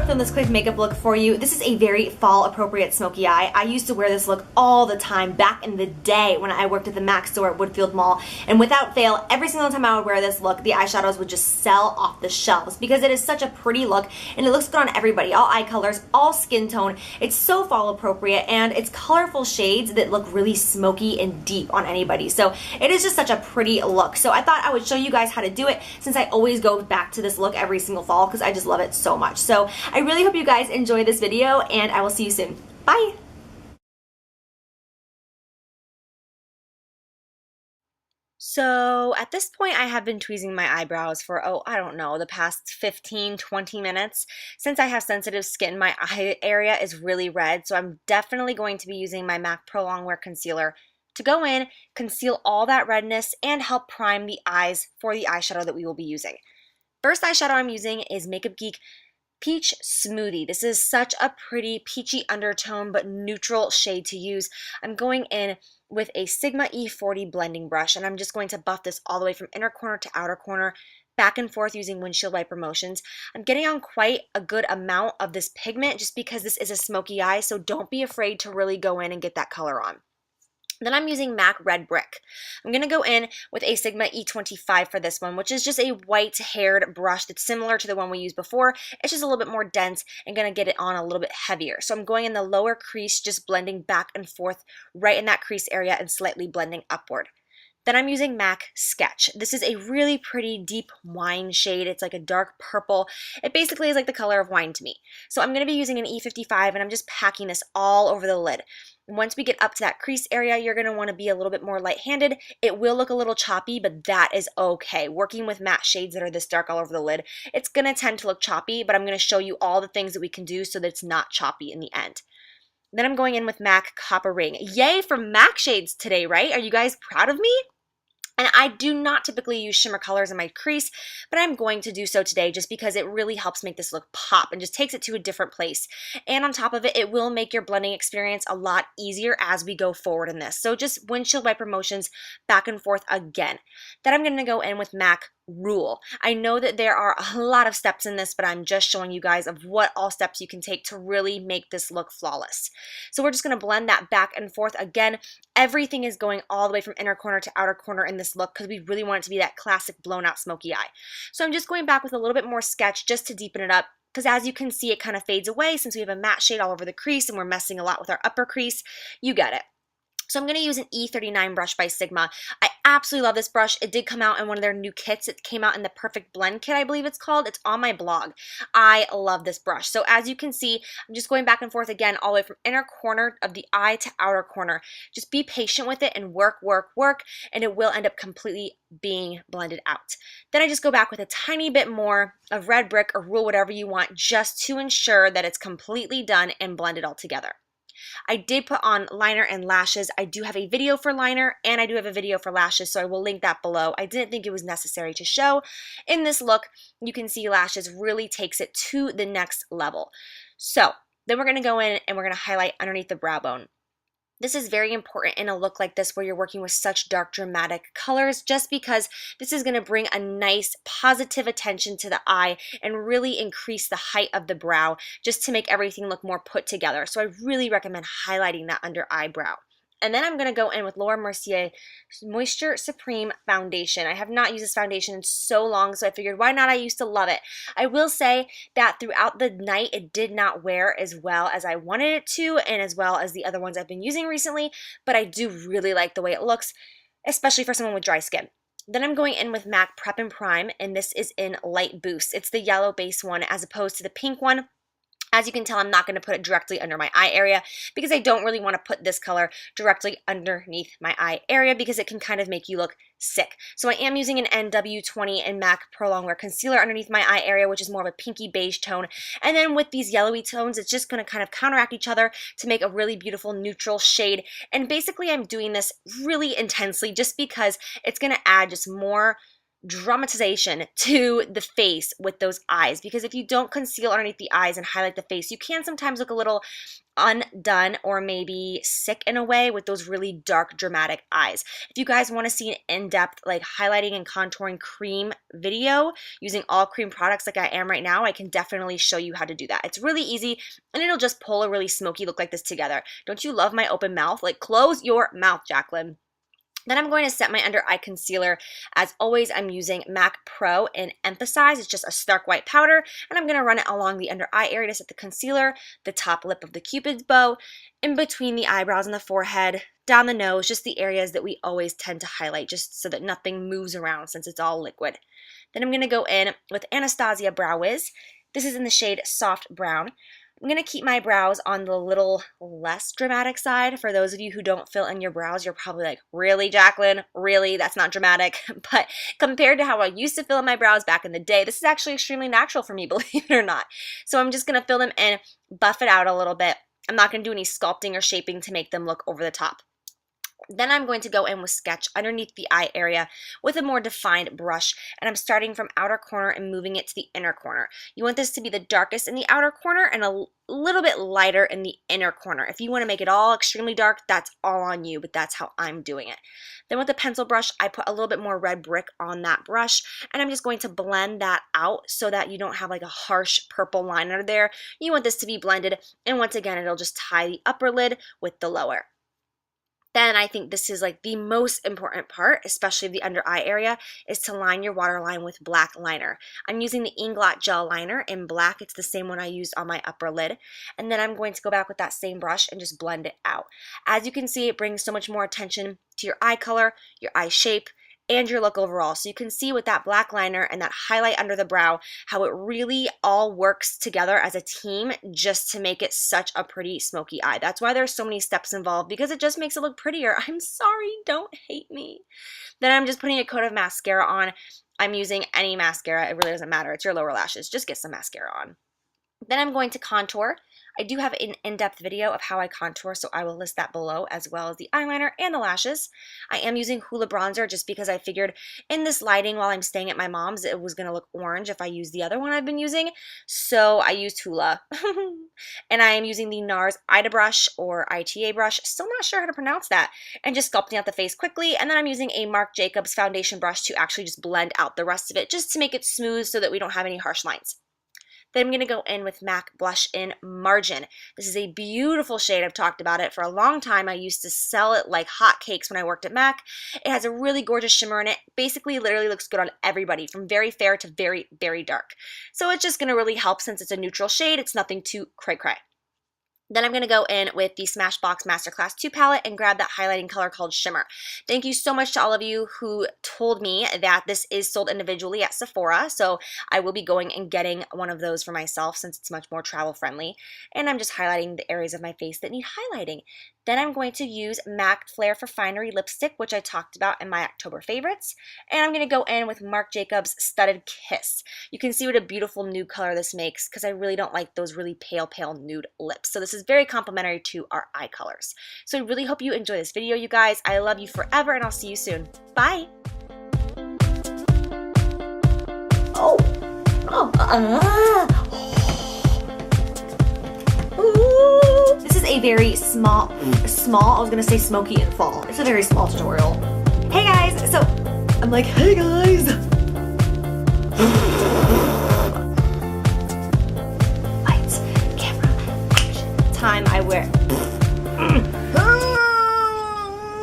film this quick makeup look for you. This is a very fall appropriate smoky eye. I used to wear this look all the time back in the day when I worked at the MAC store at Woodfield Mall, and without fail, every single time I would wear this look, the eyeshadows would just sell off the shelves because it is such a pretty look and it looks good on everybody, all eye colors, all skin tone. It's so fall appropriate and it's colorful shades that look really smoky and deep on anybody. So it is just such a pretty look. So I thought I would show you guys how to do it since I always go back to this look every single fall because I just love it so much. So I really hope you guys enjoy this video and I will see you soon. Bye! So at this point I have been tweezing my eyebrows for, I don't know, the past 15-20 minutes. Since I have sensitive skin, my eye area is really red, so I'm definitely going to be using my MAC Pro Longwear Concealer to go in, conceal all that redness, and help prime the eyes for the eyeshadow that we will be using. First eyeshadow I'm using is Makeup Geek Peach Smoothie. This is such a pretty peachy undertone but neutral shade to use. I'm going in with a Sigma E40 blending brush and I'm just going to buff this all the way from inner corner to outer corner, back and forth using windshield wiper motions. I'm getting on quite a good amount of this pigment just because this is a smoky eye, so don't be afraid to really go in and get that color on. Then I'm using MAC Red Brick. I'm going to go in with a Sigma E25 for this one, which is just a white-haired brush that's similar to the one we used before. It's just a little bit more dense and going to get it on a little bit heavier. So I'm going in the lower crease, just blending back and forth right in that crease area and slightly blending upward. Then I'm using MAC Sketch. This is a really pretty deep wine shade. It's like a dark purple. It basically is like the color of wine to me. So I'm going to be using an E55 and I'm just packing this all over the lid. Once we get up to that crease area, you're going to want to be a little bit more light-handed. It will look a little choppy, but that is okay. Working with matte shades that are this dark all over the lid, it's going to tend to look choppy, but I'm going to show you all the things that we can do so that it's not choppy in the end. Then I'm going in with MAC Copper Ring. Yay for MAC shades today, right? Are you guys proud of me? And I do not typically use shimmer colors in my crease, but I'm going to do so today just because it really helps make this look pop and just takes it to a different place. And on top of it, it will make your blending experience a lot easier as we go forward in this. So just windshield wiper motions back and forth again. Then I'm going to go in with MAC Rule. I know that there are a lot of steps in this, but I'm just showing you guys of what all steps you can take to really make this look flawless. So we're just going to blend that back and forth again. Everything is going all the way from inner corner to outer corner in this look because we really want it to be that classic blown out smoky eye. So I'm just going back with a little bit more sketch just to deepen it up because as you can see, it kind of fades away since we have a matte shade all over the crease and we're messing a lot with our upper crease. You get it. So I'm going to use an E39 brush by Sigma. I absolutely love this brush. It did come out in one of their new kits. It came out in the Perfect Blend kit, I believe it's called. It's on my blog. I love this brush. So as you can see, I'm just going back and forth again all the way from inner corner of the eye to outer corner. Just be patient with it and work, work, work, and it will end up completely being blended out. Then I just go back with a tiny bit more of Red Brick or Rule, whatever you want, just to ensure that it's completely done and blended all together. I did put on liner and lashes. I do have a video for liner and I do have a video for lashes, so I will link that below. I didn't think it was necessary to show. In this look, you can see lashes really takes it to the next level. So then we're going to go in and we're going to highlight underneath the brow bone. This is very important in a look like this where you're working with such dark dramatic colors just because this is going to bring a nice positive attention to the eye and really increase the height of the brow just to make everything look more put together. So I really recommend highlighting that under eyebrow. And then I'm going to go in with Laura Mercier Moisture Supreme Foundation. I have not used this foundation in so long, so I figured why not? I used to love it. I will say that throughout the night, it did not wear as well as I wanted it to and as well as the other ones I've been using recently, but I do really like the way it looks, especially for someone with dry skin. Then I'm going in with MAC Prep and Prime, and this is in Light Boost. It's the yellow base one as opposed to the pink one. As you can tell, I'm not going to put it directly under my eye area because I don't really want to put this color directly underneath my eye area because it can kind of make you look sick. So I am using an NW20 and MAC Pro Longwear Concealer underneath my eye area, which is more of a pinky beige tone. And then with these yellowy tones, it's just going to kind of counteract each other to make a really beautiful neutral shade. And basically, I'm doing this really intensely just because it's going to add just more dramatization to the face with those eyes, because if you don't conceal underneath the eyes and highlight the face, you can sometimes look a little undone or maybe sick in a way with those really dark dramatic eyes. If you guys want to see an in-depth like highlighting and contouring cream video using all cream products like I am right now, I can definitely show you how to do that. It's really easy and it'll just pull a really smoky look like this together. Don't you love my open mouth? Like, close your mouth, Jacqueline. Then I'm going to set my under eye concealer. As always, I'm using MAC Pro in Emphasize. It's just a stark white powder, and I'm going to run it along the under eye area to set the concealer, the top lip of the Cupid's bow, in between the eyebrows and the forehead, down the nose, just the areas that we always tend to highlight, just so that nothing moves around since it's all liquid. Then I'm going to go in with Anastasia Brow Wiz. This is in the shade Soft Brown. I'm going to keep my brows on the little less dramatic side. For those of you who don't fill in your brows, you're probably like, really, Jacqueline? Really? That's not dramatic. But compared to how I used to fill in my brows back in the day, this is actually extremely natural for me, believe it or not. So I'm just going to fill them in, buff it out a little bit. I'm not going to do any sculpting or shaping to make them look over the top. Then I'm going to go in with Sketch underneath the eye area with a more defined brush, and I'm starting from outer corner and moving it to the inner corner. You want this to be the darkest in the outer corner and a little bit lighter in the inner corner. If you want to make it all extremely dark, that's all on you, but that's how I'm doing it. Then with the pencil brush, I put a little bit more red brick on that brush, and I'm just going to blend that out so that you don't have like a harsh purple line under there. You want this to be blended, and once again, it'll just tie the upper lid with the lower. Then I think this is like the most important part, especially the under eye area, is to line your waterline with black liner. I'm using the Inglot gel liner in black. It's the same one I used on my upper lid. And then I'm going to go back with that same brush and just blend it out. As you can see, it brings so much more attention to your eye color, your eye shape, and your look overall. So you can see with that black liner and that highlight under the brow how it really all works together as a team just to make it such a pretty smoky eye. That's why there's so many steps involved, because it just makes it look prettier. I'm sorry, don't hate me. Then I'm just putting a coat of mascara on. I'm using any mascara. It really doesn't matter. It's your lower lashes. Just get some mascara on. Then I'm going to contour. I do have an in-depth video of how I contour, so I will list that below, as well as the eyeliner and the lashes. I am using Hoola bronzer just because I figured in this lighting while I'm staying at my mom's, it was going to look orange if I used the other one I've been using, so I used Hoola. And I am using the NARS Ida brush or ITA brush, still not sure how to pronounce that, and just sculpting out the face quickly. And then I'm using a Marc Jacobs foundation brush to actually just blend out the rest of it, just to make it smooth so that we don't have any harsh lines. Then I'm going to go in with MAC Blush in Margin. This is a beautiful shade. I've talked about it for a long time. I used to sell it like hotcakes when I worked at MAC. It has a really gorgeous shimmer in it. Basically, literally looks good on everybody, from very fair to very, very dark. So it's just going to really help since it's a neutral shade. It's nothing too cray-cray. Then I'm going to go in with the Smashbox Masterclass 2 palette and grab that highlighting color called Shimmer. Thank you so much to all of you who told me that this is sold individually at Sephora, so I will be going and getting one of those for myself since it's much more travel friendly. And I'm just highlighting the areas of my face that need highlighting. Then I'm going to use MAC Flare for Finery lipstick, which I talked about in my October favorites. And I'm going to go in with Marc Jacobs Studded Kiss. You can see what a beautiful nude color this makes, because I really don't like those really pale, pale nude lips. So this is very complementary to our eye colors. So I really hope you enjoy this video, you guys. I love you forever, and I'll see you soon. Bye! This is a very small, I was gonna say smoky and fall. It's a very small tutorial. Hey guys, so I'm like, hey guys. Lights, camera, action. Time I wear.